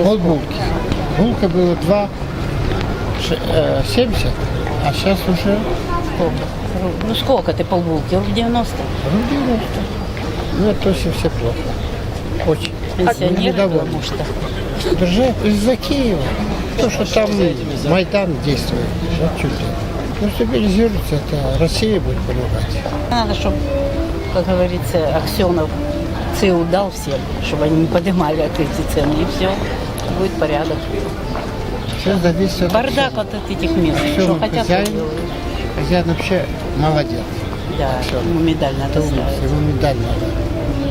Вот булки. Булка была 2,70, а сейчас уже Ну сколько ты полбулки? Рубль 90? рубль 90. Ну, это очень все плохо. Очень. Пенсионеры, Недовольны. потому что. Даже из-за Киева. То, что там Майдан действует. Вот чуть ли. Ну, стабилизируется, это Россия будет помогать. Надо, чтобы, как говорится, Аксенов ЦИУ дал всем, чтобы они не поднимали эти цены, и все, будет порядок. Все зависит от Бардак от этих мест, что Аксенов хотят, хозяин. то делают. Хозяин вообще молодец. Да, ему медаль надо ставить. Ему медаль надо.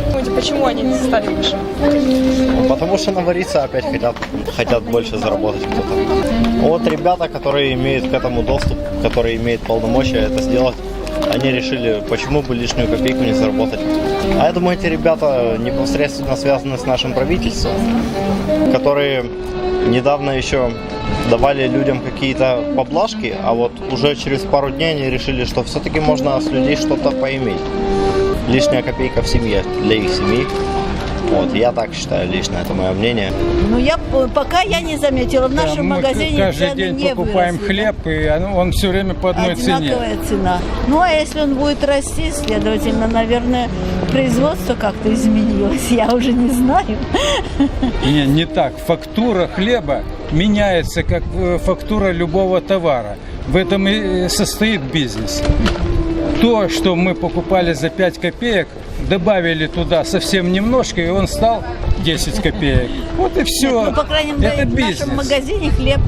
Думаете, почему они не стали выше? Потому что навариться опять хотят больше заработать кто-то. Вот ребята, которые имеют к этому доступ, которые имеют полномочия это сделать, они решили, почему бы лишнюю копейку не заработать. А я думаю, эти ребята непосредственно связаны с нашим правительством, которые недавно еще давали людям какие-то поблажки, а вот уже через пару дней они решили, что все-таки можно с людей что-то поиметь. Лишняя копейка в семье, для их семьи. Вот, я так считаю лично, это мое мнение. Ну, пока я не заметила, в нашем магазине каждый цены день не покупаем выросли, хлеб, и он все время по одной цене. одинаковая цена. Ну, а если он будет расти, следовательно, наверное, производство как-то изменилось, я уже не знаю. Не так. Фактура хлеба меняется, как фактура любого товара. В этом и состоит бизнес. То, что мы покупали за 5 копеек, добавили туда совсем немножко, и он стал 10 копеек. Вот и все. Ну, по крайней мере, это в бизнес. нашем магазине хлеб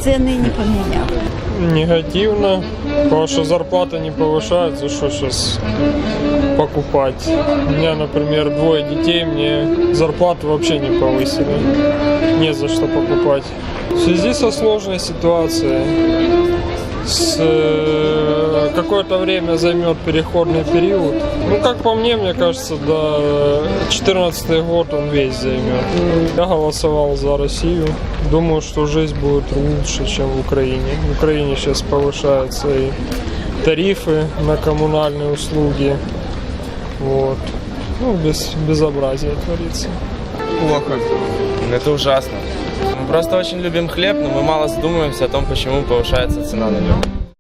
цены не поменял. Негативно, потому что зарплата не повышается, что сейчас покупать. У меня, например, 2 детей, мне зарплату вообще не повысили. Не за что покупать. В связи со сложной ситуацией, какое-то время займет переходный период. Ну, как по мне кажется, до 2014 год он весь займет. Я голосовал за Россию. Думаю, что жизнь будет лучше, чем в Украине. В Украине сейчас повышаются и тарифы на коммунальные услуги. Вот. Ну, безобразие творится. Плохо. Это ужасно. Мы просто очень любим хлеб, но мы мало задумываемся о том, почему повышается цена на него.